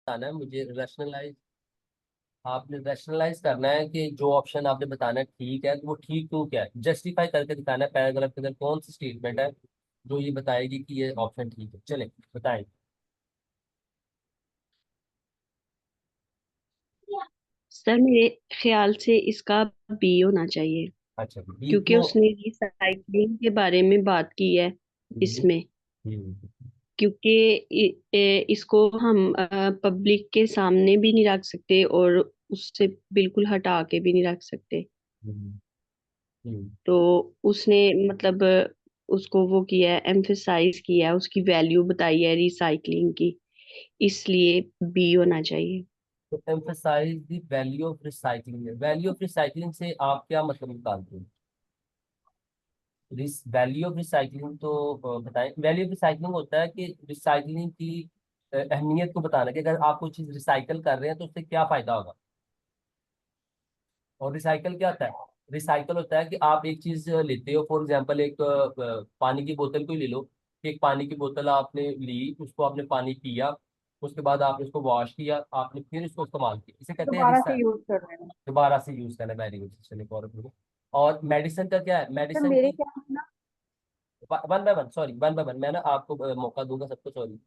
बताना है मुझे रैशनलाइज। आपने रैशनलाइज करना है कि जो ऑप्शन आपने बताना है ठीक है, तो वो ठीक क्यों क्या है, जस्टिफाई करके दिखाना है पैराग्राफ के अंदर कौन सी स्टेटमेंट है जो ये बताएगी कि ये ऑप्शन ठीक है। चले बताएं। सर मेरे ख्याल से इसका बी होना चाहिए। अच्छा बी क्योंकि क्यों? उसने रिसाइकलिंग के बारे में बात की है हम्म, इसमें। हम्म, क्योंकि इसको हम पब्लिक के सामने भी नहीं रख सकते और उससे बिल्कुल हटा के भी नहीं रख सकते। हम्म, हम्म। तो उसने मतलब उसको वो किया है, एम्फेसाइज किया है, उसकी वैल्यू बताई है रिसाइकलिंग की। इसलिए बी होना चाहिए। तो emphasize the value of recycling, value of recycling से आप क्या मतलब निकालते हैं? वैल्यू ऑफ रिसाइकलिंग तो बताएं। वैल्यू ऑफ रिसाइकलिंग होता है कि रिसाइकलिंग की अहमियत को बताना कि अगर आप कोई चीज रिसाइकल कर रहे हैं तो उससे क्या फायदा होगा। और रिसाइकल क्या होता है? रिसाइकल होता है कि आप एक चीज लेते हो, फॉर एग्जांपल एक पानी की बोतल को ही ले लो। एक पानी की बोतल आपने ली, उसको आपने पानी पिया, उसके बाद आपने उसको वॉश किया, आपने फिर इसको इस्तेमाल किया, इसे कहते हैं दोबारा से यूज कर रहे हैं। दोबारा से यूज करना। वेरी गुड, चलिए और अपने और मेडिसिन का क्या है, सर मेडिसिन मेरे की ख्याल से ना। One by one, sorry one by one, मैं ना आपको मौका दूंगा सबको, सॉरी।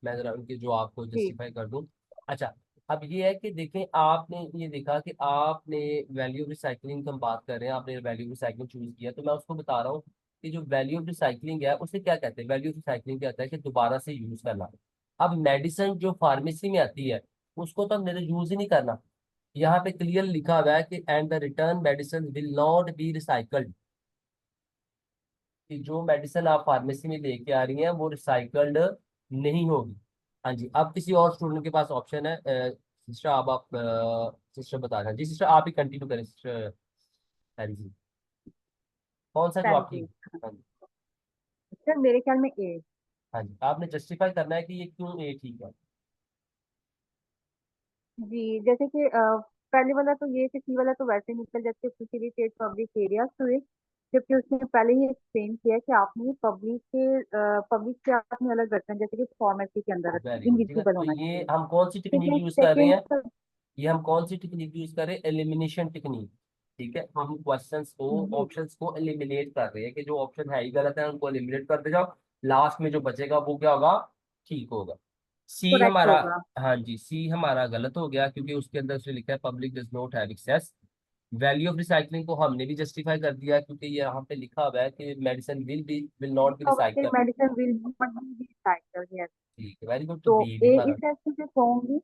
मैं जरा उनके जो आपको जी। जस्टिफाई कर दूं। अच्छा, अब ये है कि देखें, आपने ये देखा कि आपने वैल्यू ऑफ रिसाइकलिंग की हम बात कर रहे हैं, आपने वैल्यू ऑफ रिसाइकलिंग चूज किया, तो मैं उसको बता रहा हूँ कि जो वैल्यू ऑफ रिसाइकलिंग है उसे क्या कहते हैं। वैल्यू ऑफ रिसाइकलिंग क्या होता है कि दोबारा से यूज करना। अब मेडिसिन जो फार्मेसी में आती है उसको तो हमने यूज ही नहीं करना। यहाँ पे क्लियर लिखा हुआ है कि and the return medicine will not be recycled, कि जो मेडिसिन आप फार्मेसी में लेके आ रही हैं वो रिसाइकल्ड नहीं होगी। हाँ जी, अब किसी और स्टूडेंट के पास ऑप्शन है। सिस्टर आप सिस्टर बता रहे हैं जी, सिस्टर आप ही कंटिन्यू करें सिस्टर हैरी जी। कौन सा जवाब थैंक ठीक? यू। हाँ जी। सर मेरे ख्याल में ए। हाँ जी, आपने जस्टिफाई करना है कि ये क्यों ए ठीक है। जी जैसे कि पहले वाला तो ये, सी वाला तो वैसे निकल जाते facilitate public areas to it. जबकि उसने पहले ही एक्सप्लेन किया कि आपने पब्लिक से आपने अलग रखना है, जैसे कि फॉर्मेसी के अंदर रखना वेरी है, गुड, ठीक है। इनविजिबल तो होना ये चाहिए। हम कौन सी ठीक टेक्निक है, यूज कर रहे सेकेंड। हैं? ये हम कौन सी टेक्निक यूज कर रहे हैं? Elimination technique. ठीक है, हम क्वेश्चंस को, जी। ऑप्शंस को एलिमिनेट कर रहे हैं कि जो ऑप्शन है ही गलत है उनको एलिमिनेट करते जाओ। लास्ट में जो बचेगा वो क्या होगा? ठीक होगा। सी करेक्ट हमारा, होगा। हाँ जी, सी हमारा गलत हो गया क्योंकि उसके अंदर उसने लिखा है public does not have access. Value of recycling को हमने भी जस्टिफाई कर दिया क्योंकि ये यहाँ पे लिखा हुआ है कि medicine will not be public recycle. Medicine will not be recycled, yes. ठीक है, वेरी गुड, तो तो बी भी ए हमारा। इस ऐसे से कहूंगी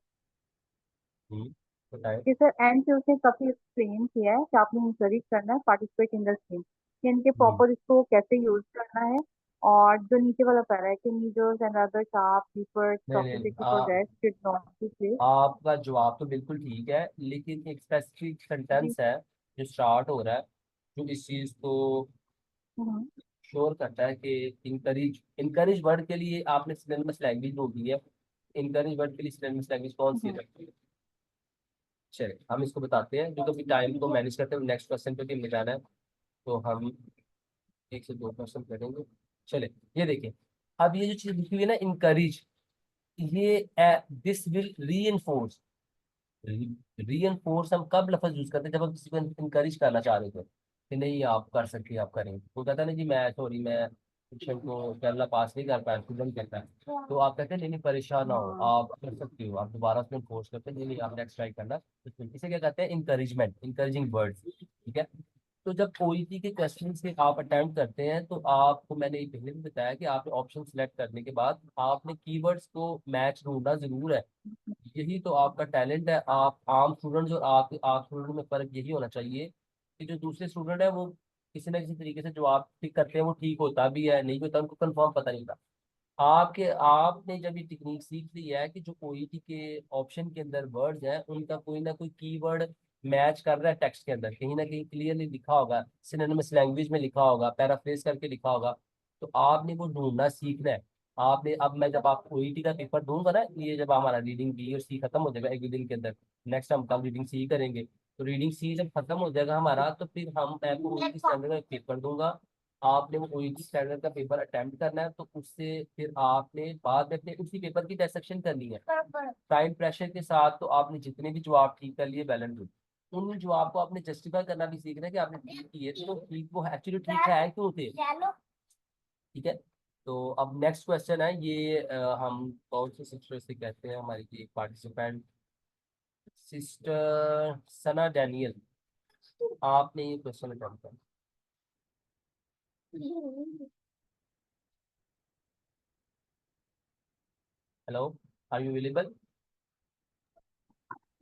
हम्म, बताएं। कि सर एंड से उसने काफी एक्सप्लेन किया है कि आपने इंकरेज करना है पार्टिसिपेट इन द स्कीम, कि इनके हम्म, प्रॉपर इसको कैसे यूज करना है। और जो नीचे वाला पैरा है कि needles and other sharp keepers नहीं नहीं toxicity products should not be placed. आपका जवाब तो बिल्कुल ठीक है, लेकिन एक स्पेसिफिक जी। सेंटेंस है जो स्टार्ट हो रहा है, जो इस चीज को हम्म। श्योर करता है कि इनकरेज, इनकरेज वर्ड के लिए आपने सिनोनिमस लैंग्वेज ढूंढ ली है। इनकरेज वर्ड के लिए सिनोनिमस लैंग्वेज कौन सी हम्म। है? चलिए हम इसको बताते हैं, जो कभी टाइम को मैनेज करते हैं, नेक्स्ट क्वेश्चन पे भी हमें जाना है, तो हम एक से दो क्वेश्चन करेंगे। चलिए ये देखिए, अब ये जो चीज लिखी हुई है ना इनकरेज, ये दिस विल री एनफोर्स। री एनफोर्स हम कब लफज यूज करते हैं? जब हम किसी को इनकरेज करना चाह रहे थे कि नहीं आप कर सकते, आप करेंगे, वो कहता है ना जी मैं सॉरी मैं शिक्षण को करला पास नहीं कर पाया, स्टूडेंट कहता है, तो आप कहते हैं नहीं नहीं परेशान ना हो, हाँ। आप कर सकते हो, आप दोबारा उसमें फोर्स करते हैं नहीं नहीं आप नेक्स्ट ट्राई करना। तो इसे क्या कहते हैं? Encouragement, encouraging words. ठीक है, तो जब ओईटी के क्वेश्चन से आप अटेम्प्ट करते हैं तो आपको मैंने ये पहले भी बताया कि आपने ऑप्शन सेलेक्ट करने के बाद आपने कीवर्ड्स को मैच ढूंढना जरूर है। यही तो आपका टैलेंट है। आप आम स्टूडेंट्स और आप स्टूडेंट में फर्क यही होना चाहिए कि जो दूसरे स्टूडेंट है वो किसी ना किसी तरीके से जो आप ठीक करते हैं वो ठीक होता भी है, नहीं होता उनको कंफर्म पता नहीं था। आपके आपने जब ये टेक्निक सीख ली है कि जो ओईटी के ऑप्शन के अंदर वर्ड्स हैं उनका कोई ना कोई कीवर्ड मैच कर रहा है टेक्स्ट के अंदर, कहीं ना कहीं क्लियरली लिखा होगा, सिनोनिमस लैंग्वेज में लिखा होगा, पैराफ्रेज करके लिखा होगा, तो आपने वो ढूंढना सीखना है। आपने, अब मैं जब आपको ओईटी का पेपर दूंगा ना, ये जब हमारा रीडिंग बी और सी खत्म हो जाएगा एक दो दिन के अंदर, नेक्स्ट हम कल रीडिंग सी करेंगे, तो रीडिंग सी जब खत्म हो जाएगा हमारा तो फिर हम मैं आपको ओईटी स्टैंडर्ड का एक पेपर दूंगा, आपने वो ओईटी स्टैंडर्ड का पेपर अटेम्प्ट करना है, तो उससे फिर आपने बाद में अपने उसी पेपर की डिसेक्शन करनी है टाइम प्रेशर के साथ। तो आपने जितने भी जवाब ठीक कर लिए वेल एंड गुड, उन जवाब को आपने जस्टिफाई करना भी सीखना है कि आपने ठीक किए, तो ठीक वो एक्चुअली ठीक है क्यों थे। ठीक है। तो अब नेक्स्ट क्वेश्चन है ये, हम कौन से सिस्टर से कहते हैं, हमारी एक पार्टिसिपेंट सिस्टर सना डैनियल, आपने ये क्वेश्चन अटेम्प्ट किया। Hello, are you available?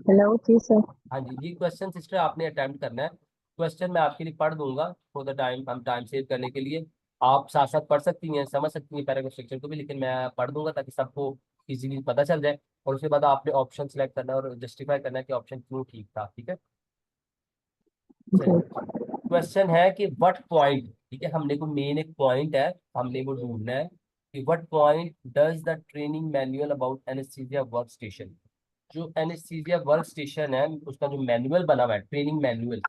Hello जी सर। हाँ जी, ये क्वेश्चन सिस्टर आपने अटेम्प्ट करना है। क्वेश्चन मैं आपके लिए पढ़ दूंगा फॉर द टाइम, हम टाइम सेव करने के लिए। आप साथ साथ पढ़ सकती हैं, समझ सकती हैं पैराग्राफ स्ट्रक्चर को भी, लेकिन मैं पढ़ दूंगा ताकि सबको इजीली पता चल जाए। और उसके बाद आपने ऑप्शन सेलेक्ट करना है और जस्टिफाई करना है कि ऑप्शन क्यों ठीक था। ठीक है, चलिए। जी। क्वेश्चन है कि व्हाट पॉइंट, ठीक है, हमने को मेन एक पॉइंट है, हमने वो ढूंढना है कि what point does the training manual about anaesthesia work station, जो एनेस्थीसिया वर्क स्टेशन है उसका जो मैनुअल बना हुआ है, ट्रेनिंग मैनुअल,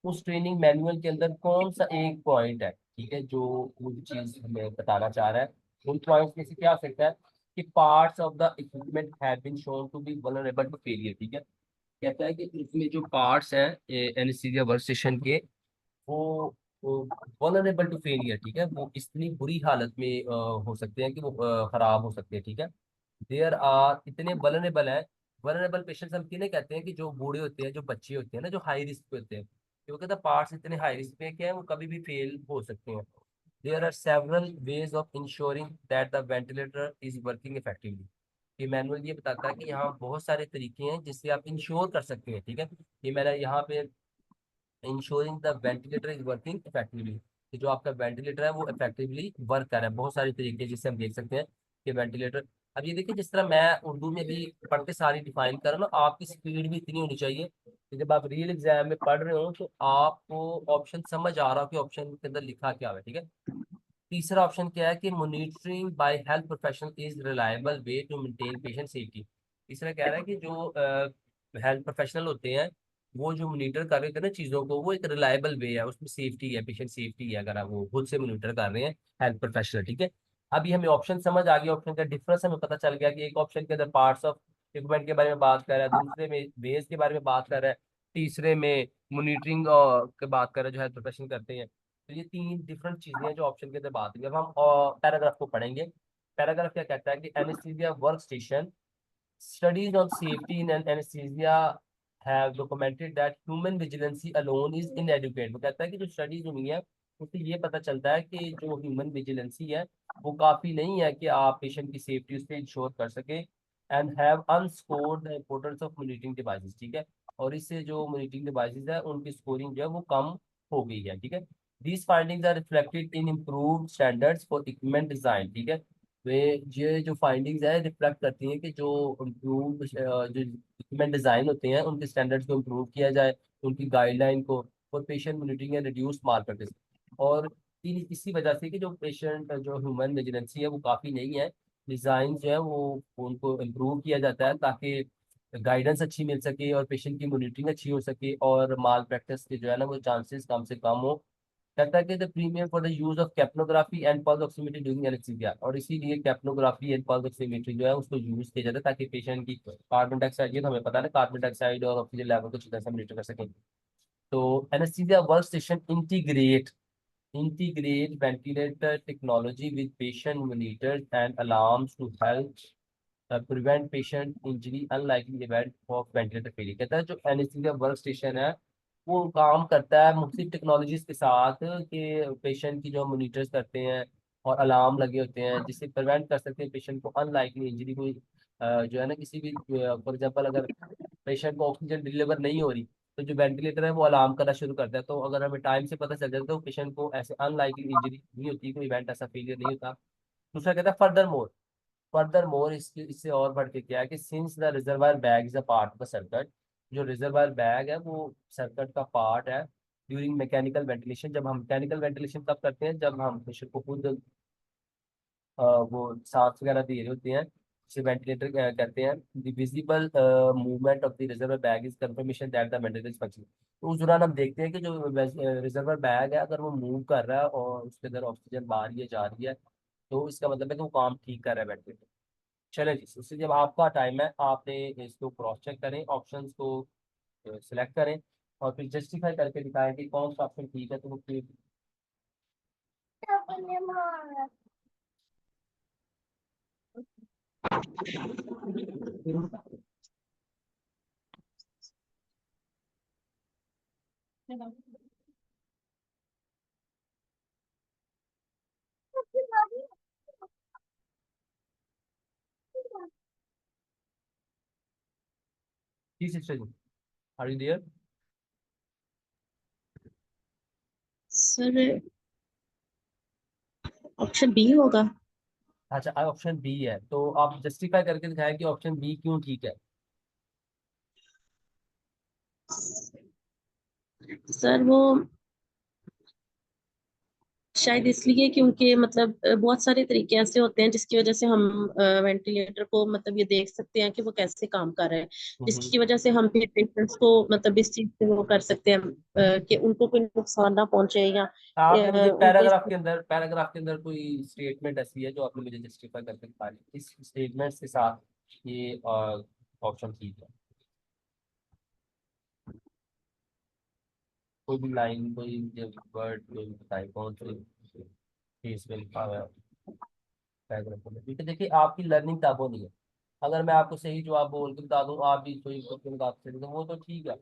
उस ट्रेनिंग मैनुअल के अंदर कौन सा एक पॉइंट है, ठीक है, जो वो चीज हमें बताना चाह रहा है। उन पॉइंट्स में से क्या हो सकता है कि parts of the equipment have been shown to be vulnerable to failure. ठीक है, कहता है कि इसमें जो पार्ट्स हैं एनेस्थीसिया वर्क स्टेशन के, वो वल्नरेबल टू फेलियर, ठीक है, वो इतनी बुरी हालत में हो सकते हैं कि वो खराब हो सकते हैं। ठीक है, देयर आर इतने वल्नरेबल हैं। वल्नरेबल पेशेंट्स हम किन्हें कहते हैं कि जो बूढ़े होते हैं, जो बच्चे होते हैं ना, जो हाई रिस्क पे होते हैं, क्योंकि द पार्ट्स इतने हाई रिस्क पे क्या है, वो कभी भी फेल हो सकते हैं। There are several ways of ensuring that the ventilator is working effectively. ये मैनुअल ये बताता है कि यहाँ बहुत सारे तरीके हैं जिससे आप इंश्योर कर सकते हैं। ठीक है, ये मैंने यहाँ पे ensuring the ventilator is working effectively, कि जो आपका वेंटिलेटर है वो इफेक्टिवली वर्क कर रहा है। बहुत सारे तरीके जिससे हम देख सकते हैं कि वेंटिलेटर। अब ये देखिए, जिस तरह मैं उर्दू में भी पढ़ते सारी डिफाइन कर रहा हूँ ना, आपकी स्पीड भी इतनी होनी चाहिए कि जब आप रियल एग्जाम में पढ़ रहे हो तो आपको ऑप्शन समझ आ रहा हो कि ऑप्शन के अंदर लिखा क्या है। ठीक है, तीसरा ऑप्शन क्या है कि monitoring by health professional is reliable way to maintain patient safety. तीसरा कह रहा है कि जो हेल्थ प्रोफेशनल होते हैं, वो जो मॉनिटर कर रहे थे ना चीज़ों को, वो एक रिलायबल वे है, उसमें सेफ्टी है, पेशेंट सेफ्टी है, अगर आप वो खुद से मॉनिटर कर रहे हैं हेल्थ प्रोफेशनल। ठीक है, अभी हमें ऑप्शन समझ आ गया, ऑप्शन का डिफरेंस हमें पता चल गया कि एक ऑप्शन के अंदर पार्ट्स ऑफ इक्विपमेंट के बारे में बात कर रहा है, दूसरे में वेज के बारे में बात कर रहा है, तीसरे में मॉनिटरिंग की बात कर रहा है जो हेल्थ प्रोफेशनल करते हैं। तो ये तीन डिफरेंट चीजें हैं जो ऑप्शन के अंदर बात हुई। अब हम पैराग्राफ को पढ़ेंगे। पैराग्राफ क्या कहता है कि anaesthesia work station studies on safety in anaesthesia have documented that human vigilancy alone is inadequate. वो कहता है कि जो स्टडीज हुई है उससे ये पता चलता है कि जो ह्यूमन विजिलेंसी है वो काफी नहीं है कि आप पेशेंट की सेफ्टी उससे इंश्योर कर सके, and have underscored the importance of monitoring devices. ठीक है, और इससे जो मॉनिटरिंग डिवाइसेस है उनकी स्कोरिंग जो है वो कम हो गई है। ठीक है, these findings are reflected in improved standards for equipment design। ठीक है, वे ये जो फाइंडिंग्स है रिफ्लेक्ट करती हैं कि जो इम्प्रूव जो इक्विपमेंट डिजाइन होते हैं उनके स्टैंडर्ड्स को इम्प्रूव किया जाए, उनकी गाइडलाइन को, और patient monitoring and reduce mall practice. और इसी वजह से कि जो पेशेंट जो ह्यूमन विजिलेंसी है वो काफ़ी नहीं है, डिज़ाइन जो है वो उनको इम्प्रूव किया जाता है ताकि गाइडेंस अच्छी मिल सके और पेशेंट की मॉनिटरिंग अच्छी हो सके और माल प्रैक्टिस के जो है ना वो चांसेस कम से कम हो। कहता है कि the premium for the use of capnography and pulse oximeter during anaesthesia, और इसीलिए कैप्नोग्राफी एंड पल्स ऑक्सीमीटर जो है उसको यूज किया जाता है ताकि पेशेंट की कार्बन डाइऑक्साइड, ये तो हमें पता है ना, कार्बन डाइऑक्साइड और ऑक्सीजन लेवल को अच्छी तरह से मॉनिटर कर सकें। तो anaesthesia work station integrate ventilator technology with patient monitors and alarms to help prevent patient injury unlikely event of ventilator failure। कहता है जो एनेस्थीसिया वर्क स्टेशन है वो काम करता है मुख्तलिफ टेक्नोलॉजीज के साथ कि पेशेंट की जो मॉनिटर्स करते हैं और अलार्म लगे होते हैं जिससे प्रिवेंट कर सकते हैं पेशेंट को अनलाइकली इंजरी कोई जो है ना किसी भी, फॉर एग्जांपल अगर पेशेंट को ऑक्सीजन डिलीवर नहीं हो रही तो जो वेंटिलेटर है वो अलार्म करना शुरू करता है, तो अगर हमें टाइम से पता चल जाता है तो पेशेंट को ऐसे अनलाइकली इंजरी नहीं होती, कोई इवेंट ऐसा फेलियर नहीं होता। दूसरा कहता है फर्दर मोर इसके इससे और बढ़ के क्या है कि since the reservoir bag is a part of the circuit, जो रिजर्वायर बैग है वो सर्किट का पार्ट है ड्यूरिंग मैकेनिकल वेंटिलेशन। जब हम मैकेनिकल वेंटिलेशन तब करते हैं जब हम पेशेंट को खुद वो सांस वगैरह दे रहे होते हैं, इसे वेंटिलेटर कहते हैं। The visible movement of the reservoir bag is confirmation that the ventilator is functioning. तो उस दौरान हम देखते हैं कि जो रिजर्वर बैग है अगर वो मूव कर रहा है और उसके अंदर ऑक्सीजन बाहर है जा रही है, तो इसका मतलब है कि वो काम ठीक कर रहा है वेंटिलेटर। चले जी, उससे जब आपका टाइम है आपने इसको क्रॉस चेक करें, ऑप्शंस को सिलेक्ट करें और फिर जस्टिफाई करके दिखाएं कि कौन सा ऑप्शन ठीक है, तो वो फिर जी sister ji, are you there? Sir option B होगा। अच्छा, ऑप्शन बी है, तो आप जस्टिफाई करके दिखाएं कि ऑप्शन बी क्यों ठीक है। सर वो शायद इसलिए क्योंकि मतलब बहुत सारे तरीके ऐसे होते हैं जिसकी वजह से हम वेंटिलेटर को मतलब ये देख सकते हैं कि वो कैसे काम कर रहा है, हम्म। जिसकी वजह से हम फिर पेशेंट्स को मतलब इस चीज से वो कर सकते हैं कि उनको कोई नुकसान ना पहुंचे या आपने मुझे उनको इस पैराग्राफ के अंदर कोई स्टेटमेंट ऐसी है जो आपने मुझे जस्टिफाई करके दिखा दी, इस स्टेटमेंट के साथ ये ऑप्शन ठीक है। कोई भी लाइन, कोई वर्ड, कोई बताए कौन से केस में लिखा हुआ है पैराग्राफ में, क्योंकि देखिए आपकी लर्निंग तब होनी है। अगर मैं आपको सही जवाब बोल के बता दूं, आप भी कोई क्वेश्चन का आपसे तो वो तो ठीक है।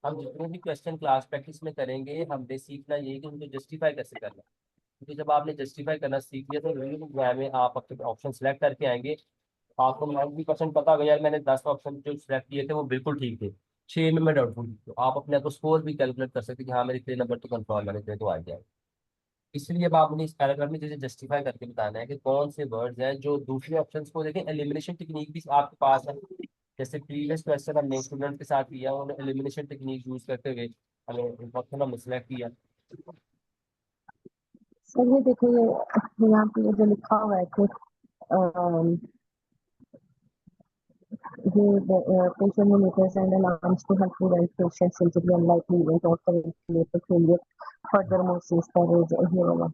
हम जितने भी क्वेश्चन क्लास प्रैक्टिस में करेंगे हमने सीखना यही कि उनको जस्टिफाई कैसे करना है। क्योंकि जब आपने जस्टिफाई करना सीख लिया तो रिव्यू एग्जाम में आप अपने ऑप्शन सेलेक्ट करके आएंगे, आपको 90% पता होगा यार मैंने 10 ऑप्शन जो सिलेक्ट किए थे वो बिल्कुल ठीक थे, 6 में मैं डाउटफुल थी, तो आप अपने आप को स्कोर भी कैलकुलेट कर सकते हैं कि हाँ मेरे इतने नंबर तो कंफर्म है, इतने तो आ गया। इसलिए अब आपने इस पैराग्राफ में जैसे जस्टिफाई करके बताना है कि कौन से वर्ड्स हैं जो दूसरे ऑप्शंस को देखें। एलिमिनेशन टेक्निक भी आपके पास है, जैसे प्रीवियस क्वेश्चन हमने स्टूडेंट के साथ किया, उन्होंने एलिमिनेशन टेक्निक यूज करते हुए हमें ऑप्शन हमने सेलेक्ट किया। सर ये देखो ये यहाँ पे ये जो लिखा हुआ है कि अम, ये patient monitors and alarms to help prevent patients injury unlikely event of the ventilator failure furthermore since there is ये वाला।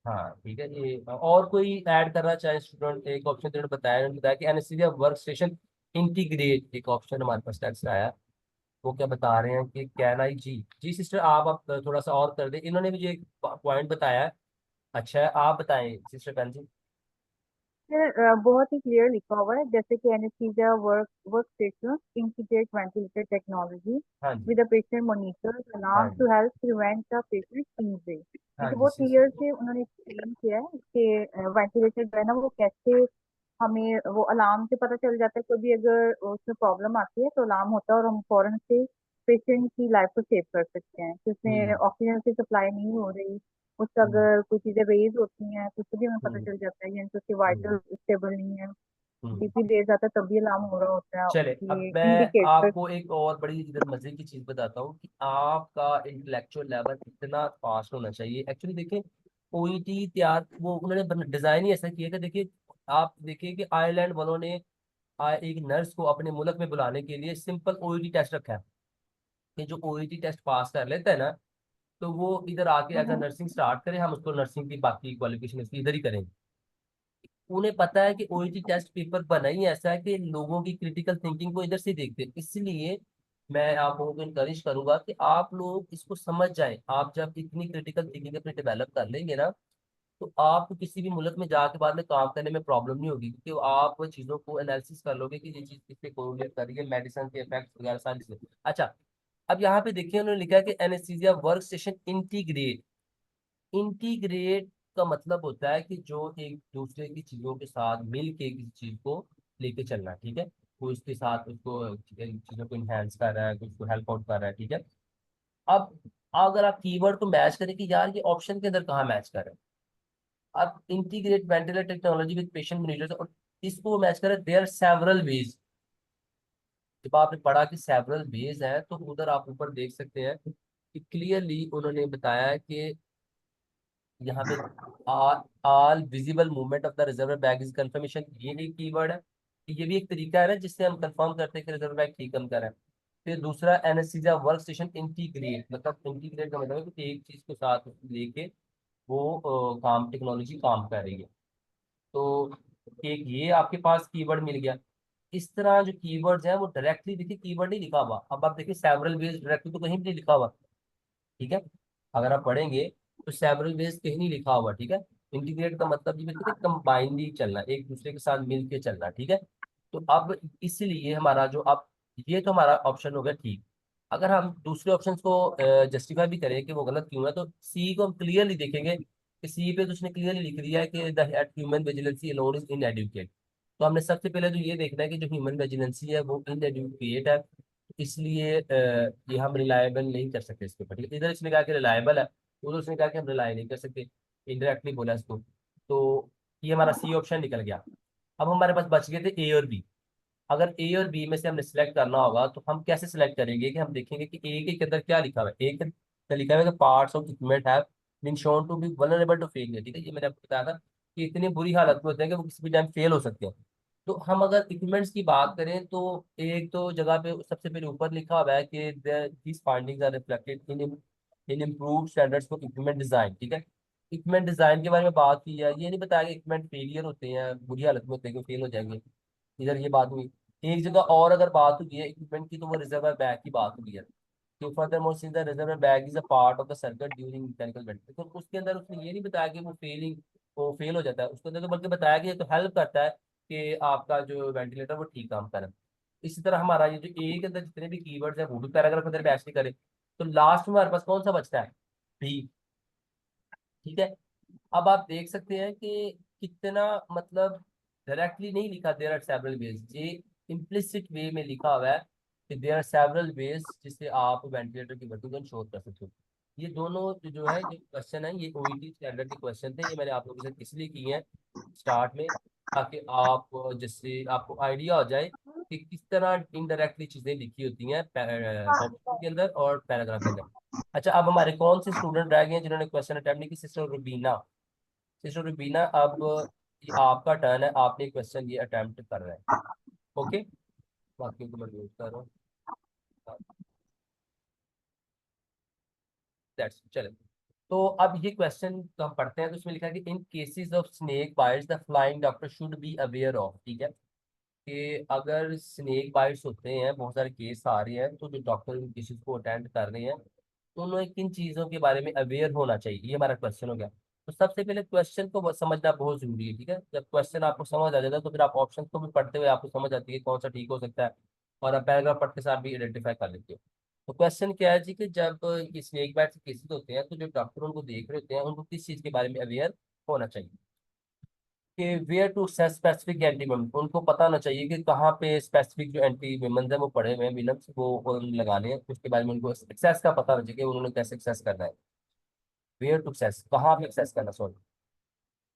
हाँ ठीक है, ये और कोई ऐड करना चाहे स्टूडेंट, एक ऑप्शन उन्होंने बताया, उन्होंने बताया कि एनेस्थीसिया वर्क स्टेशन इंटीग्रेट, एक ऑप्शन हमारे पास टेक्स्ट आया। वो क्या बता रहे हैं कि कैन आई जी, जी सिस्टर आप थोड़ा सा और कर दे, इन्होंने मुझे एक पॉइंट बताया है। अच्छा है, आप बताएं सिस्टर बहन जी। बहुत ही क्लियर लिखा हुआ है जैसे कि anaesthesia work station integrate ventilator technology हाँ जी। विद द पेशेंट मॉनिटर हाँ अलार्म जी। To help prevent the patient injury. हाँ क्योंकि जी बहुत क्लियर सिस्टर। से उन्होंने एक्सप्लेन किया है कि वेंटिलेटर जो है ना वो कैसे हमें वो अलार्म से पता चल जाता है, कोई भी अगर उसमें प्रॉब्लम आती है तो अलार्म होता है और हम फौरन से पेशेंट की लाइफ को सेव कर सकते हैं, कि उसमें हम्म। ऑक्सीजन की सप्लाई नहीं हो रही, उसका हम्म। अगर कोई चीजें रेज होती हैं तो उसको भी हमें पता हम्म। चल जाता है, यानी कि उसके हम्म। वाइटल स्टेबल नहीं है, हम्म। बीपी रेज आता है तब भी अलार्म हो रहा होता है, चले अब ये मैं इंडिकेटर। आपको एक और बड़ी इधर मजे की चीज बताता हूँ कि आपका इंटेलेक्चुअल लेवल इतना फास्ट होना चाहिए। एक्चुअली देखें, ओईटी तैयार वो उन्होंने डिजाइन ही ऐसा किया कि देखिए, आप देखिए कि आयरलैंड वालों ने एक नर्स को अपने मुल्क में बुलाने के लिए सिंपल ओईटी टेस्ट रखा है कि जो ओईटी टेस्ट पास कर लेता है ना, तो वो इधर आके एज अ नर्सिंग स्टार्ट करे, हम उसको नर्सिंग की बाकी क्वालिफिकेशन इसकी इधर ही करेंगे। उन्हें पता है कि ओईटी टेस्ट पेपर बना ही ऐसा है कि लोगों की क्रिटिकल थिंकिंग को इधर से देखते हैं। इसलिए मैं आप लोगों को इनकरेज करूंगा कि आप लोग इसको समझ जाएं। आप जब इतनी क्रिटिकल थिंकिंग अपनी डेवलप कर लेंगे ना, तो आपको किसी भी मुल्क में जाके बाद में काम करने में प्रॉब्लम नहीं होगी, क्योंकि आप वो चीज़ों को एनालिसिस कर लोगे कि ये चीज़ किससे कोरिलेट कर रही है, मेडिसिन के इफेक्ट्स वगैरह सारी चीजें। अच्छा, अब यहाँ पे देखिए उन्होंने लिखा है कि anaesthesia work station integrate. Integrate का मतलब होता है कि जो एक दूसरे की चीजों के साथ मिल के किसी चीज को लेके चलना, ठीक है। कोई उसके साथ उसको चीजों को इनहेंस कर रहा है, कुछ को हेल्प आउट कर रहा है, ठीक है। अब अगर आप कीवर्ड को मैच करें कि यार ये ऑप्शन के अंदर कहाँ मैच कर रहे हैं, अब integrate ventilator technology with patient monitors और इसको मैच करें, देयर सेवरल वेज। जब आपने पढ़ा कि सेवरल वेज है तो उधर आप ऊपर देख सकते हैं कि क्लियरली उन्होंने बताया है कि यहाँ पे all visible movement of the reservoir bag is confirmation, ये एक कीवर्ड है। ये भी एक तरीका है ना जिससे हम कंफर्म करते हैं कि रिजर्व बैंक ठीक काम कर रहा है। फिर दूसरा एनेस्थीसिया वर्क स्टेशन इंटीग्रेट, मतलब इंटीग्रेट का मतलब है कि एक चीज को साथ लेके वो काम टेक्नोलॉजी काम कर रही है। तो एक ये आपके पास कीवर्ड मिल गया। इस तरह जो कीवर्ड्स हैं वो डायरेक्टली देखिए कीवर्ड नहीं लिखा हुआ, अब आप देखिए सेवरल वेज डायरेक्टली तो कहीं भी नहीं लिखा हुआ, ठीक है। अगर आप पढ़ेंगे तो सेवरल वेज कहीं नहीं लिखा हुआ, ठीक है। इंटीग्रेट का मतलब ये कहते हैं कंबाइनली चलना, एक दूसरे के साथ मिल के चलना, ठीक है। तो अब इसलिए हमारा जो अब ये तो हमारा ऑप्शन हो गया ठीक। अगर हम दूसरे ऑप्शन को जस्टिफाई भी करें कि वो गलत क्यों है, तो सी को हम क्लियरली देखेंगे कि सी पे तो उसने क्लियरली लिख दिया है कि the human vigilancy alone is inadequate. तो हमने सबसे पहले तो ये देखना है कि जो ह्यूमन विजिलेंसी है वो इनएडुकेट है, इसलिए ये हम रिलायबल नहीं कर सकते इसके ऊपर, ठीक है। इधर इसने कहा कि रिलायबल है, उधर उसने कहा कि हम रिलाई नहीं कर सकते, इनडायरेक्टली बोला इसको। तो ये हमारा सी ऑप्शन निकल गया। अब हमारे पास बच गए थे ए और बी। अगर ए और बी में से हमने सिलेक्ट करना होगा तो हम कैसे सिलेक्ट करेंगे कि हम देखेंगे कि ए के अंदर क्या लिखा हुआ है। ए के अंदर लिखा हुआ है कि parts of equipment have been shown to be vulnerable to failure, ठीक है। ये मैंने आपको बताया था कि इतनी बुरी हालत में होते हैं कि वो किसी भी टाइम फेल हो सकते हैं। तो हम अगर इक्विपमेंट्स की बात करें तो एक तो जगह पे सबसे पहले ऊपर लिखा हुआ है कि this findings are reflected in improved standards for equipment design, ठीक है। इक्विपमेंट डिजाइन के बारे में बात की है, ये नहीं बताया कि इक्विपमेंट फेलियर होते हैं, बुरी हालत में होते हैं कि फेल हो जाएंगे। इधर ये बात हुई। एक जगह और अगर बात हुई है इक्विपमेंट की तो वो रिजर्वर बैग की बात हुई है कि furthermore since the reservoir bag is a part of the circuit during mechanical belt, तो उसके अंदर उसने ये नहीं बताया कि वो फेल हो जाता है उसके अंदर, तो बल्कि बताया कि ये तो हेल्प करता है कि आपका जो वेंटिलेटर वो ठीक काम करे। इसी तरह हमारा ये जो ए के अंदर जितने भी कीवर्ड्स हैं वो भी पैराग्राफ अंदर बैच नहीं करे। तो लास्ट में हमारे पास कौन सा बचता है, बी, ठीक है। अब आप देख सकते हैं कि कितना मतलब डायरेक्टली नहीं लिखा देयर आर सेवरल वेज, ये इम्प्लिसिट वे में लिखा हुआ है कि देयर आर सेवरल वेज जिससे आप वेंटिलेटर की वर्किंग को शोध कर सकते हो। ये दोनों जो है जो क्वेश्चन है ये ओईटी स्टैंडर्ड के क्वेश्चन थे, ये मैंने आप लोगों के साथ इसलिए किए हैं स्टार्ट में ताकि आप जिससे आपको आइडिया हो जाए कि किस तरह इनडायरेक्टली चीजें लिखी होती हैं ऑप्शन के अंदर और पैराग्राफ के अंदर। अच्छा, अब हमारे कौन से स्टूडेंट रह गए हैं जिन्होंने क्वेश्चन अटेम्प्ट नहीं की? सिस्टर रुबीना। सिस्टर रुबीना, अब ये आपका टर्न है, आपने क्वेश्चन ये अटेम्प्ट कर रहे हैं, ओके। बाकी को मैं म्यूट कर रहा हूँ। दैट्स चले। तो अब ये क्वेश्चन तो हम पढ़ते हैं, तो इसमें लिखा है कि in cases of snake bites the flying doctor should be aware of, ठीक है। कि अगर स्नेक बाइट्स होते हैं, बहुत सारे केस आ रहे हैं, तो जो डॉक्टर इन केसेस को अटेंड कर रहे हैं तो उन्हें किन चीज़ों के बारे में अवेयर होना चाहिए, ये हमारा क्वेश्चन हो गया। तो सबसे पहले क्वेश्चन को समझना बहुत जरूरी है, ठीक है। जब क्वेश्चन आपको समझ आ जाता है तो फिर आप ऑप्शन को भी पढ़ते हुए आपको समझ आती है कौन सा ठीक हो सकता है, और आप पैराग्राफ पढ़ते साथ भी आइडेंटिफाई कर लेते हो। तो क्वेश्चन क्या है जी कि जब ये स्नेक बाइट के केसेस होते हैं तो जो डॉक्टर उनको देख रहे होते हैं उनको किस चीज़ के बारे में अवेयर होना चाहिए कि where to specific anti venom, उनको पता होना चाहिए कि कहाँ पे स्पेसिफिक जो एंटी वेनम है वो पड़े हुए हैं, विनम्स वो लगाने हैं, उसके बारे में उनको एक्सेस का पता होना चाहिए कि उन्होंने कैसे एक्सेस करना है। वेयर टू एक्सेस, कहाँ पे एक्सेस करना, sorry.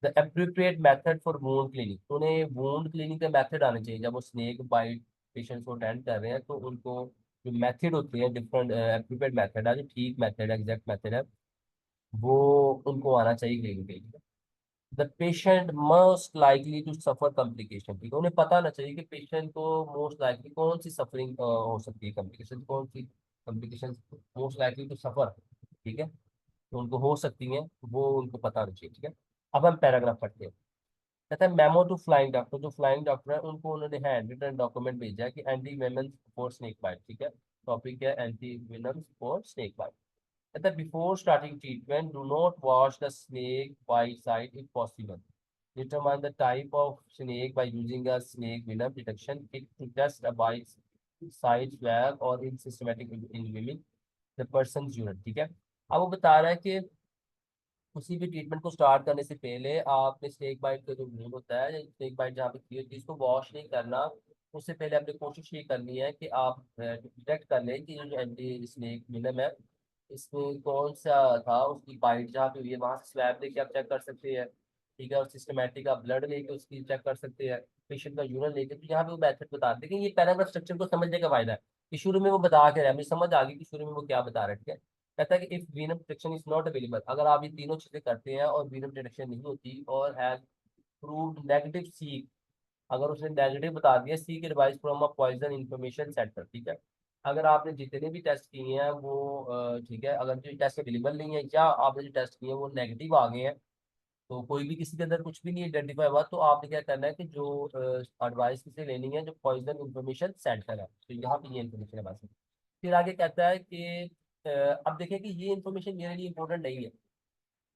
The appropriate method for wound cleaning, उन्हें वुंड क्लीनिंग का मेथड आना चाहिए जब वो स्नेक बाइट पेशेंट्स को अटेंड कर रहे हैं, तो उनको जो मेथड होती है डिफरेंट एप्रोप्रिएट मेथड है, जो ठीक मेथड है, एग्जैक्ट मेथड है, वो उनको आना चाहिए क्लीनिंग के लिए। The patient most likely to suffer complication, ठीक है। उन्हें पता होना चाहिए कि पेशेंट को मोस्ट लाइकली कौन सी सफरिंग हो सकती है, कॉम्प्लिकेशन कौन सी complication most likely to suffer, ठीक है। तो उनको हो सकती हैं, वो उनको पता होना चाहिए, ठीक है। अब हम पैराग्राफ पढ़ते हैं। कहता है मेमो टू फ्लाइंग डॉक्टर, जो फ्लाइंग डॉक्टर है उनको उन्होंने हैंड रिटन डॉक्यूमेंट भेजा है कि anti venom for snake bite, ठीक है। टॉपिक है anti venom for snake bite. कहता है before starting treatment, do not wash the snake bite site if possible. Determine the type of snake by using a snake venom detection kit to test a bite site swab or in systematic in women the person's urine, ठीक है। अब वो बता रहा है कि किसी भी ट्रीटमेंट को स्टार्ट करने से पहले आपने स्नेक बाइट का जो वूंड होता है, स्नेक बाइट जहाँ पे की होती है, इसको वॉश नहीं करना। उससे पहले आपने कोशिश ये करनी है कि आप डिटेक्ट कर लें कि जो एंटी स्नेक वेनम है इसमें कौन सा था, उसकी बाइट जहाँ पे हुई है वहां से स्वैब लेके आप चेक कर सकते हैं, ठीक है। और सिस्टमेटिक आप ब्लड लेके उसकी चेक कर सकते हैं, पेशेंट का यूरिन लेके। तो यहाँ पे वो मेथड बता दें, लेकिन ये पैराग्राफ स्ट्रक्चर को समझने का फायदा है कि शुरू में वो बता के रहा है, मुझे समझ आ गई कि शुरू में वो क्या बता रहे हैं, ठीक है। कहता है कि if venom detection is not available, अगर आप ये तीनों चीजें करते हैं और वीनम डिटेक्शन नहीं होती और हैज प्रूव्ड नेगेटिव सी अगर उसने नेगेटिव बता दिया, seek advice from a poison information centre, ठीक है। अगर आपने जितने भी टेस्ट किए हैं वो ठीक है, अगर जो टेस्ट अवेलेबल नहीं है या आपने जो टेस्ट किए हैं वो नेगेटिव आ गए हैं, तो कोई भी किसी के अंदर कुछ भी नहीं आइडेंटिफाई हुआ, तो आपने क्या करना है कि जो एडवाइस किसे लेनी है, जो पॉइजन इंफॉर्मेशन सेंटर है, तो यहाँ पे ये इन्फॉर्मेशन है बस। फिर आगे कहता है कि अब देखें कि ये इन्फॉर्मेशन मेरे लिए इंपॉर्टेंट नहीं है,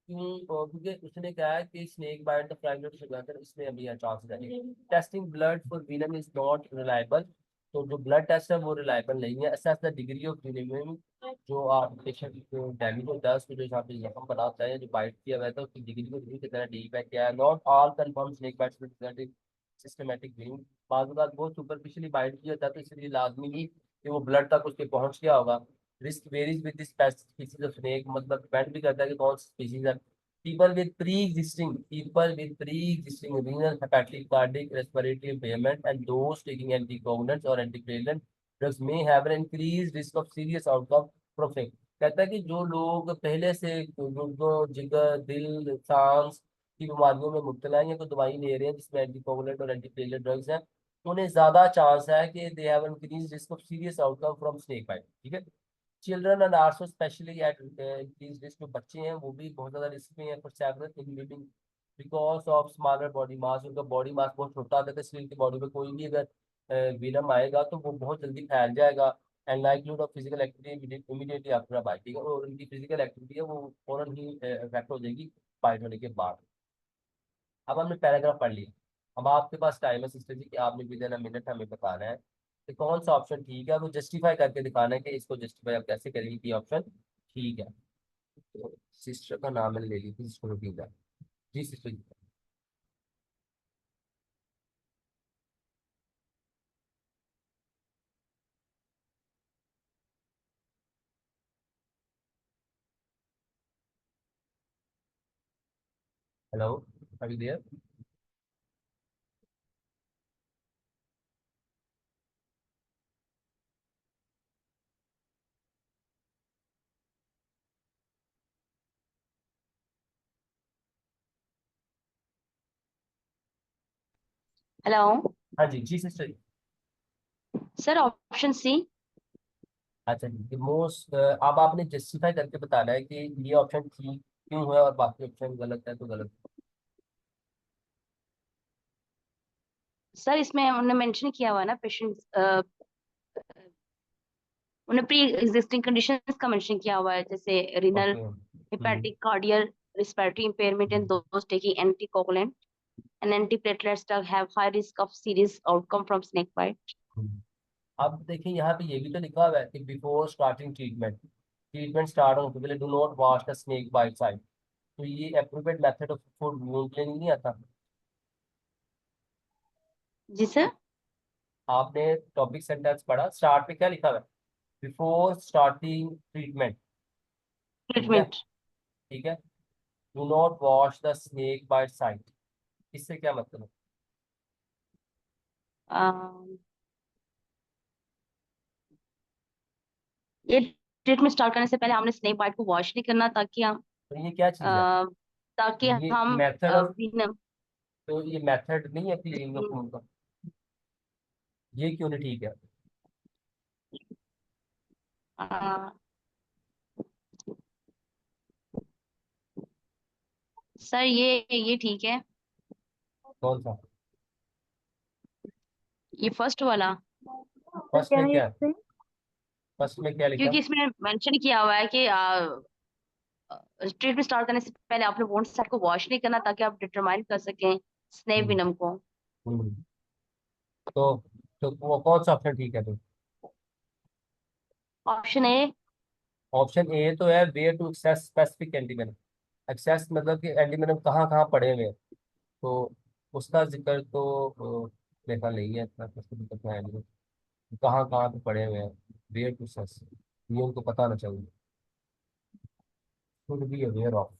क्यों? क्योंकि उसने कहा है कि snake bite the primary sugar, इसमें अभी चांसेस है। Testing blood for venom is not reliable, तो जो ब्लड टेस्ट है वो रिलायबल नहीं है। Assess the degree of venom, जो आप पेशेंट को डैमेज होता है, उसको जो यहाँ पे जख्म बना होता है, जो बाइट किया हुआ है, तो उसकी डिग्री को कितना डीप है, क्या है। Not all confirm snake bites with systematic venom, बाज़ बहुत सुपरफिशियली बाइट किया होता है, तो इसलिए लाजमी नहीं कि वो ब्लड तक उसके पहुंच गया होगा। Risk varies with this species of snake, मतलब डिपेंड भी करता है कि कौन सी स्पीसीज है। people with pre-existing renal, hepatic, cardiac, respiratory impairment, and those taking anticoagulants or antiplatelet drugs may have an increased risk of serious outcome from SNAC। कहता है कि जो लोग पहले से गुर्दों, जिगर, दिल, सांस की बीमारियों में मुब्तला हैं या कोई दवाई ले रहे हैं जिसमें एंटीकोगुलेंट और एंटीप्लेटलेट ड्रग्स हैं, उन्हें ज्यादा चांस है कि they have increase risk of serious outcome from snake bite, ठीक है। Children and also specially at increase risk, जो बच्चे हैं वो भी बहुत ज्यादा रिस्क में है for several including because of smaller body mass, उनका बॉडी मास बहुत छोटा होता है, इसलिए उनकी बॉडी में कोई भी अगर विनम आएगा तो वो बहुत जल्दी फैल जाएगा। And likelihood of physical activity immediately after a bite, ठीक है, और उनकी फिजिकल एक्टिविटी है वो फौरन ही इफेक्ट हो जाएगी बाइट होने के बाद। अब हमने पैराग्राफ पढ़ लिया, अब आपके पास टाइम है सिस्टर जी कि आपने विद इन अ मिनट हमें बताना है कि कौन सा ऑप्शन ठीक है, वो जस्टिफाई करके दिखाना है कि इसको जस्टिफाई आप कैसे करेंगे कि ऑप्शन ठीक है। तो सिस्टर का नाम मैंने ले ली थी, सिस्टर रुपीजा। जी sister ji. Hello, are you there? Hello हाँ जी, जी sister ji. Sir, option C. अच्छा जी, मोस्ट अब आपने जस्टिफाई करके बताना है कि ये ऑप्शन ठीक क्यों है और बाकी ऑप्शन गलत है तो गलत। सर, इसमें उन्होंने मेंशन किया हुआ है ना पेशेंट, उन्होंने प्री एग्जिस्टिंग कंडीशंस का मेंशन किया हुआ है, जैसे renal, okay. Hepatic, cardial, respiratory impairment, and those taking anticoagulant and antiplatelets drug have high risk of serious outcome from snake bite. अब देखिए यहाँ पे ये भी तो लिखा हुआ है कि before starting treatment, treatment start होने से पहले do not wash the snake bite side, तो ये appropriate method of food cleaning नहीं आता। जी सर। आपने टॉपिक सेंटेंस पढ़ा, स्टार्ट पे क्या लिखा हुआ है? बिफोर स्टार्टिंग ट्रीटमेंट, ठीक है, ट्रीटमेंट। ठीक है। Do not wash the snake bite side, इससे क्या मतलब है? ये ट्रीटमेंट स्टार्ट करने से पहले हमने स्नेक बाइट को वॉश नहीं करना, ताकि हम तो ये क्या चीज है? अ, ताकि ये हम मेथड ऑफ, venom, तो ये मेथड नहीं है क्लीनिंग ऑफ खून का, ये क्यों नहीं ठीक है? अ, सर ये ठीक है। कौन सा? ये फर्स्ट वाला, सर फर्स्ट में कैन यू क्या है? एक्सप्लेन? फर्स्ट में क्या लिखा? क्योंकि इसमें मेंशन किया हुआ है कि ट्रीटमेंट स्टार्ट करने से पहले आपने वोंड साइड को वॉश नहीं करना, ताकि आप डिटरमाइन कर सकें स्नेक हम्म, विनम को। हम्म। तो वो कौन सा ऑप्शन ठीक है तो? Option A. ऑप्शन ए तो है where to access specific antivenom. Access मतलब कि एंटीवेनम कहाँ कहाँ पड़े हुए हैं, तो उसका जिक्र तो देखा नहीं है, इतना कुछ भी पता है नहीं कहाँ कहाँ पे पड़े हुए हैं। वेयर टू एक्सेस, ये उनको पता ना चाहिए, should be aware of.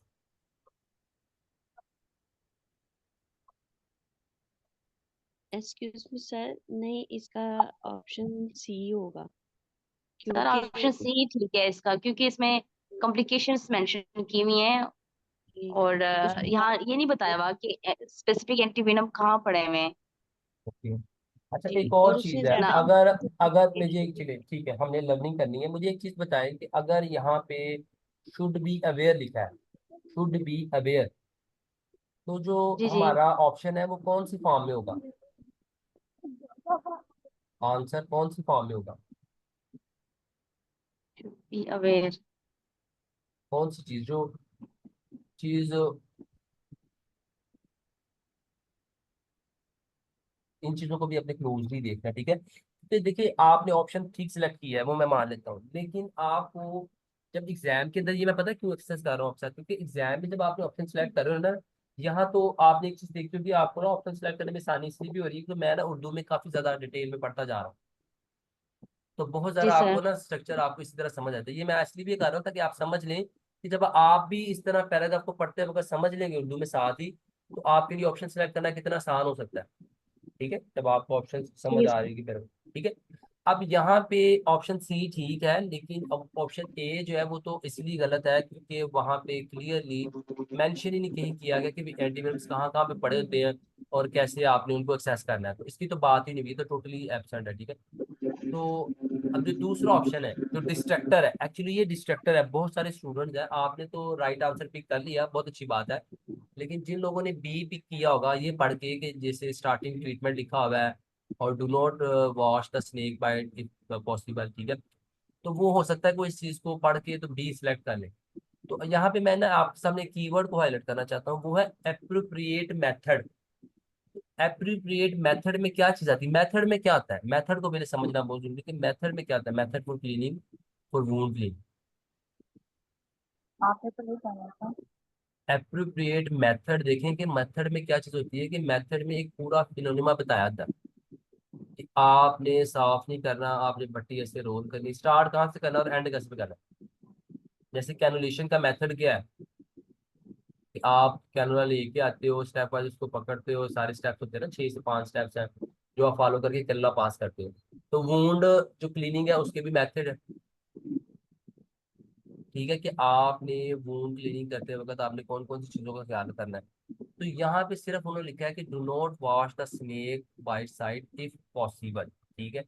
Excuse me sir, नहीं, इसका ऑप्शन सी होगा, सर क्योंकि ऑप्शन सी ठीक है इसका, क्योंकि इसमें कॉम्प्लिकेशंस मेंशन की हुई हैं, और उस यहाँ ये नहीं बताया हुआ कि स्पेसिफिक एंटीवेनम कहाँ पड़े हुए हैं। ओके। अच्छा, जी। एक और और उसमें चीज है, ना अगर अगर मुझे, चलिए ठीक है, हमने लर्निंग करनी है, मुझे एक चीज बताएं कि अगर यहाँ पे शुड बी अवेयर लिखा है, शुड बी अवेयर, तो जो जी जी हमारा ऑप्शन है वो कौन सी फॉर्म में होगा, आंसर कौन सी फॉर्म में होगा, बी अवेयर। कौन सी चीज, जो चीज, इन चीजों को भी अपने क्लोजली देखना है, ठीक है। तो देखिए, आपने ऑप्शन ठीक सिलेक्ट किया है, वो मैं मान लेता हूँ, लेकिन आपको जब एग्जाम के अंदर, ये मैं पता है क्यों एक्सरसाइज कर रहा हूँ आपके साथ, क्योंकि एग्जाम में जब आपने ऑप्शन सेलेक्ट कर रहे हो ना, यहाँ तो आपने एक चीज देखी होगी, आपको ना ऑप्शन सेलेक्ट करने में आसानी इसलिए भी हो रही है, क्योंकि मैं ना उर्दू में काफी ज्यादा डिटेल में पढ़ता जा रहा हूँ, तो बहुत जी ज्यादा सर। आपको ना स्ट्रक्चर आपको इसी तरह समझ आता है। ये मैं इसलिए भी कर रहा हूँ ताकि आप समझ लें कि जब आप भी इस तरह पैराग्राफ को पढ़ते वक्त समझ लेंगे उर्दू में साथ ही, तो आपके लिए ऑप्शन सेलेक्ट करना कितना आसान हो सकता है। ठीक है, जब आपको ऑप्शन समझ आ रही है फिर, ठीक है। अब यहाँ पे ऑप्शन सी ठीक है, लेकिन अब ऑप्शन ए जो है वो तो इसलिए गलत है क्योंकि वहां पे क्लियरली मेंशन ही नहीं कहीं किया गया कि एंटीवायरस कहाँ कहाँ पे पड़े होते हैं और कैसे आपने उनको एक्सेस करना है, तो इसकी तो बात ही नहीं हुई, तो टोटली एब्सेंट है, ठीक है। तो अब जो दूसरा ऑप्शन है जो डिस्ट्रक्टर है, एक्चुअली ये डिस्ट्रक्टर है, बहुत सारे स्टूडेंट्स हैं, आपने तो राइट आंसर पिक कर लिया, बहुत अच्छी बात है, लेकिन जिन लोगों ने बी पिक किया होगा ये पढ़ के कि जैसे स्टार्टिंग ट्रीटमेंट लिखा हुआ है और do not wash the snake bite if possible, ठीक है, तो वो हो सकता है कोई इस चीज को पढ़ के तो बी सिलेक्ट कर ले। तो यहाँ पे मैं ना आपके सामने कीवर्ड को हाईलाइट करना चाहता हूँ, वो है एप्रोप्रिएट मेथड। एप्रोप्रिएट मेथड में क्या चीज आती है, मेथड में क्या आता है, मेथड को मेरे समझना बहुत जरूरी है कि मेथड में क्या आता है, method for cleaning, for wound cleaning. आपने तो नहीं जाना था। एप्रोप्रिएट मेथड, देखें कि मेथड में क्या चीज होती है, कि मेथड में एक पूरा फिनोनिमा बताया था कि आपने साफ नहीं करना, आपने पट्टी ऐसे रोल करनी, स्टार्ट कहाँ से करना और एंड कैसे पे करना। जैसे कैनुलेशन का मेथड क्या है, कि आप कैनुला लेके आते हो, स्टेप वाइज उसको पकड़ते हो, सारे स्टेप्स होते हैं ना, 6 से 5 स्टेप्स हैं जो आप फॉलो करके कैनुला पास करते हो। तो वुंड जो क्लीनिंग है उसके भी मेथड है, ठीक है, कि आपने वूंड क्लीनिंग करते वक्त आपने कौन कौन सी चीजों का ख्याल करना है। तो यहाँ पे सिर्फ उन्होंने लिखा है कि do not wash the snake bite side if possible, ठीक है।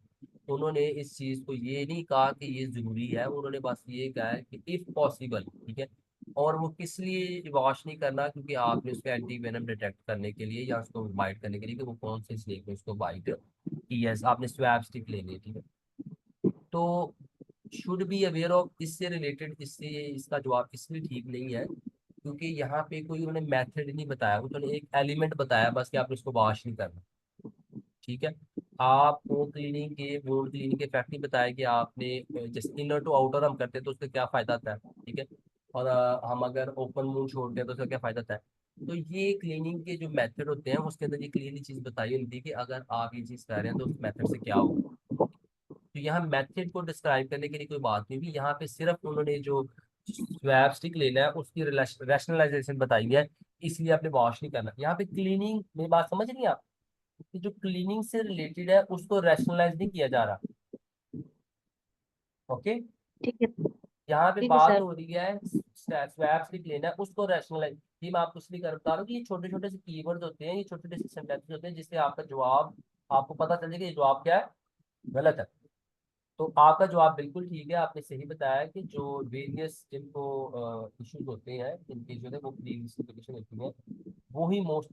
उन्होंने इस चीज को ये नहीं कहा कि ये जरूरी है, उन्होंने बस ये कहा है कि इफ पॉसिबल, ठीक है। और वो किस लिए वॉश नहीं करना, क्योंकि आपने उसको एंटी वेनम डिटेक्ट करने के लिए या उसको बाइट करने के लिए कि वो कौन से स्नेक में उसको बाइट की है, आपने स्वैब स्टिक लेनी है, ठीक है। तो शुड बी अवेयर ऑफ, इससे रिलेटेड, इससे इसका जवाब इसलिए ठीक नहीं है क्योंकि यहाँ पे कोई उन्होंने मेथड नहीं बताया, उन्होंने एक एलिमेंट बताया बस कि आपने उसको वॉश नहीं करना, ठीक है। आप वोड क्लीनिंग के फैक्ट नहीं बताया कि आपने जैसे इनर टू आउटर हम करते हैं तो उसका क्या फायदा था, ठीक है। और हम अगर ओपन मून छोड़ते हैं तो उसका क्या फायदा था। तो ये क्लीनिंग के जो मेथड होते हैं उसके अंदर ये क्लियरली चीज बताई होती है कि अगर आप ये चीज कर रहे हैं तो उस मेथड से क्या होगा। तो यहाँ मेथड को डिस्क्राइब करने के लिए कोई बात नहीं हुई, यहाँ पे सिर्फ उन्होंने जो स्वैप स्टिक लेना है उसकी रैशनलाइजेशन बताई है, इसलिए आपने वॉश नहीं करना। यहाँ पे क्लीनिंग में बात समझ नहीं आप, कि जो क्लीनिंग से रिलेटेड है उसको रैशनलाइज नहीं किया जा रहा। ओके, ठीक है। यहाँ पे ठीक है बात सर। हो रही है स्वैप स्टिक लेना है उसको रैशनलाइज, ये मैं आपको इसलिए कर बता रहा हूँ कि ये छोटे छोटे से कीवर्ड होते हैं, ये छोटे छोटे सेंटेंसेस होते हैं जिससे आपका जवाब, आपको पता चल जाएगा ये जवाब क्या है, गलत है। तो आपका जवाब बिल्कुल ठीक है, आपने सही बताया कि जो वेरियस जिनको इश्यूज होते हैं, जिनकी जो है वो प्रीडिस्पोजिशन होती है, वो ही मोस्ट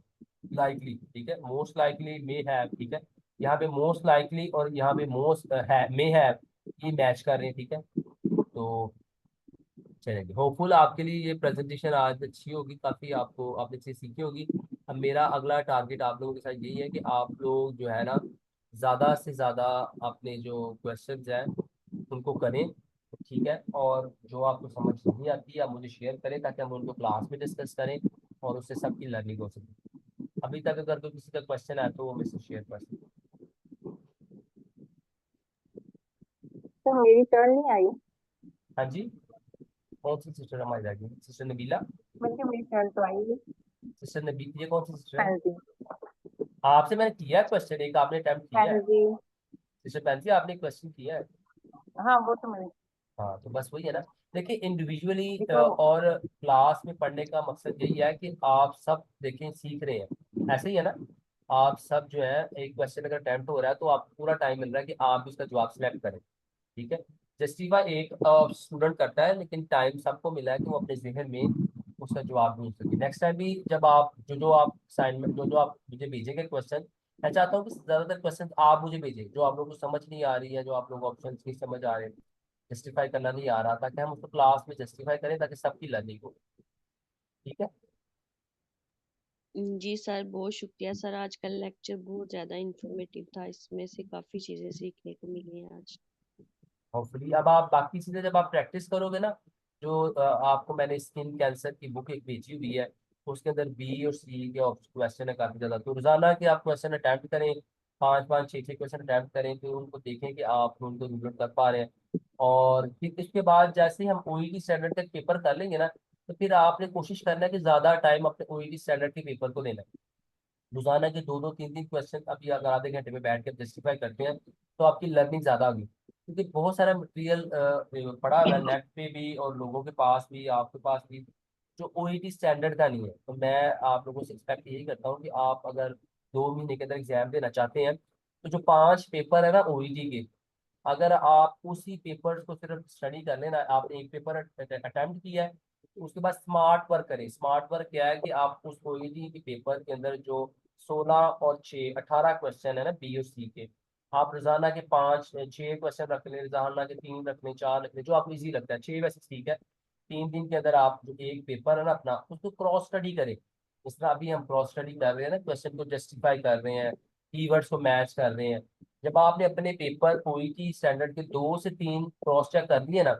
लाइकली, ठीक है, मोस्ट लाइकली मे हैव, ठीक है। यहाँ पे मोस्ट लाइकली और यहाँ पे मोस्ट है मे हैव, ये मैच कर रहे हैं, ठीक है। तो चलेंगे, होपफुल आपके लिए ये प्रेजेंटेशन आज अच्छी होगी, काफी आपको आपने चीज सीखी होगी। अब मेरा अगला टारगेट आप लोगों के साथ यही है कि आप लोग जो है ना ज्यादा से ज्यादा अपने जो क्वेश्चंस हैं उनको करें, ठीक है। और जो आपको समझ नहीं आती आप मुझे शेयर करें ताकि हम उनको क्लास में डिस्कस करें और उससे सबकी लर्निंग हो सके। अभी तक अगर कोई किसी का क्वेश्चन है तो वो मुझसे शेयर कर सकते। तो मेरी टर्न नहीं आई। हाँ जी, कौन सी सिस्टर हमारी रह गई, सिस्टर नबीला, मतलब मेरी टर्न तो आई है। सिस्टर नबी, ये कौन सी सिस्टर है। हाँ जी। आपसे मैंने किया क्वेश्चन, एक आपने अटेम्प्ट हाँ किया है, जी। सिस्टर पैंसी आपने क्वेश्चन किया है। हाँ वो तो मैंने हाँ, तो बस वही है ना। देखिए, इंडिविजुअली देखो। और क्लास में पढ़ने का मकसद यही है कि आप सब देखें सीख रहे हैं, ऐसे ही है ना। आप सब जो है एक क्वेश्चन अगर अटेम्प्ट हो रहा है तो आपको पूरा टाइम मिल रहा है कि आप उसका जवाब सिलेक्ट करें, ठीक है। जस्टिफाई एक स्टूडेंट करता है, लेकिन टाइम सबको मिला है कि वो अपने जहन में उसका जवाब ढूंढ सके। नेक्स्ट टाइम भी जब आप जो आप असाइनमेंट जो आप मुझे भेजेंगे क्वेश्चन, मैं चाहता हूँ कि ज्यादातर क्वेश्चन आप मुझे भेजें जो आप लोगों को समझ नहीं आ रही है, जो आप लोग ऑप्शन नहीं समझ आ रहे, जस्टिफाई करना नहीं आ रहा, ताकि हम उसको क्लास में जस्टिफाई करें ताकि सबकी लर्निंग हो, ठीक है। जी सर, बहुत शुक्रिया सर, आज का लेक्चर बहुत ज्यादा इंफॉर्मेटिव था, इसमें से काफी चीजें सीखने को मिली हैं आज। होपफुली अब आप बाकी चीजें जब आप प्रैक्टिस करोगे ना, जो आपको मैंने स्किन कैंसर की बुक एक भेजी हुई है, उसके अंदर बी और सी के क्वेश्चन है काफी ज्यादा, तो रोजाना के आप क्वेश्चन अटैम्प्ट करें, 5 5 6 6 क्वेश्चन अटैम्प्ट करें, तो उनको देखें कि आप उनको रिजल्ट कर पा रहे हैं। और फिर इसके बाद जैसे ही हम ओईटी स्टैंडर्ड तक पेपर कर लेंगे ना, तो फिर आपने कोशिश करना है कि ज्यादा टाइम अपने ओईटी स्टैंडर्ड के पेपर को देना है। रोजाना के 2 2 3 3 क्वेश्चन अभी अगर आधे घंटे में बैठ के जस्टिफाई करते हैं तो आपकी लर्निंग ज्यादा होगी, क्योंकि बहुत सारा मटेरियल पड़ा हुआ है नेट पे भी और लोगों के पास भी, आपके पास भी, जो ओईटी स्टैंडर्ड का नहीं है। तो मैं आप लोगों से एक्सपेक्ट यही करता हूँ कि आप अगर 2 महीने के अंदर एग्जाम देना चाहते हैं, तो जो 5 पेपर है ना ओईटी के, अगर आप उसी पेपर्स को सिर्फ स्टडी कर लेना, आपने एक पेपर अटेम्प्ट किया है, तो उसके बाद स्मार्ट वर्क करें। स्मार्ट वर्क क्या है कि आप उस ओईटी के पेपर के अंदर जो 16 और 6 18 क्वेश्चन है ना बी और सी के, आप रोजाना के 5 6 क्वेश्चन रख लें, रोजाना के 3 रख लें, 4 रख लें, जो आपको इजी लगता है। 6 वैसे ठीक है, 3 दिन के अंदर आप जो एक पेपर है ना अपना, उसको क्रॉस स्टडी करें। जिस तरह अभी हम क्रॉस स्टडी कर रहे हैं ना, क्वेश्चन को जस्टिफाई कर रहे हैं, कीवर्ड्स को मैच कर रहे हैं। जब आपने अपने पेपर ओईटी स्टैंडर्ड के 2 से 3 क्रॉस चेक कर लिए ना,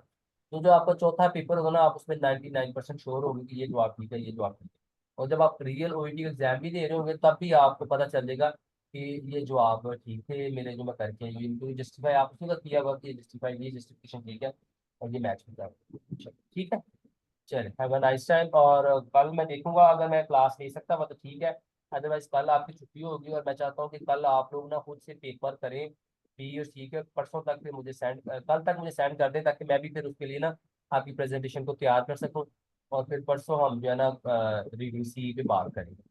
तो जो आपका चौथा पेपर होगा ना, आप उसमें 99% श्योर होंगे कि ये जवाब ठीक है, ये जवाब ठीक है। और जब आप रियल ओईटी एग्जाम भी दे रहे होंगे, तब भी आपको पता चलेगा कि ये जवाब ठीक थे मेरे, जो मैं करके आई हूँ, इनको जस्टिफाई आप उसी का किया हुआ कि ये जस्टिफाई, ये जस्टिफिकेशन ठीक है और ये मैच होता है। ठीक है, चलिए हैव अ नाइस टाइम। और कल मैं देखूंगा, अगर मैं क्लास ले सकता हुआ तो ठीक है, अदरवाइज कल आपकी छुट्टी होगी। और मैं चाहता हूँ कि कल आप लोग ना खुद से पेपर करें बी और सी के, परसों तक फिर मुझे सेंड, कल तक मुझे सेंड कर दें, ताकि मैं भी फिर उसके लिए ना आपकी प्रेजेंटेशन को तैयार कर सकूँ। और फिर परसों हम जो है ना रीडिंग सी पे बात करेंगे,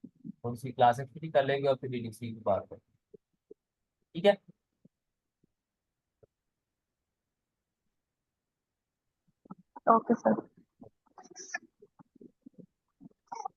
थोड़ी सी क्लासेस फ्री कर लेंगे और फिर रीडिंग सी पे बात करेंगे, ठीक है। Okay, sir.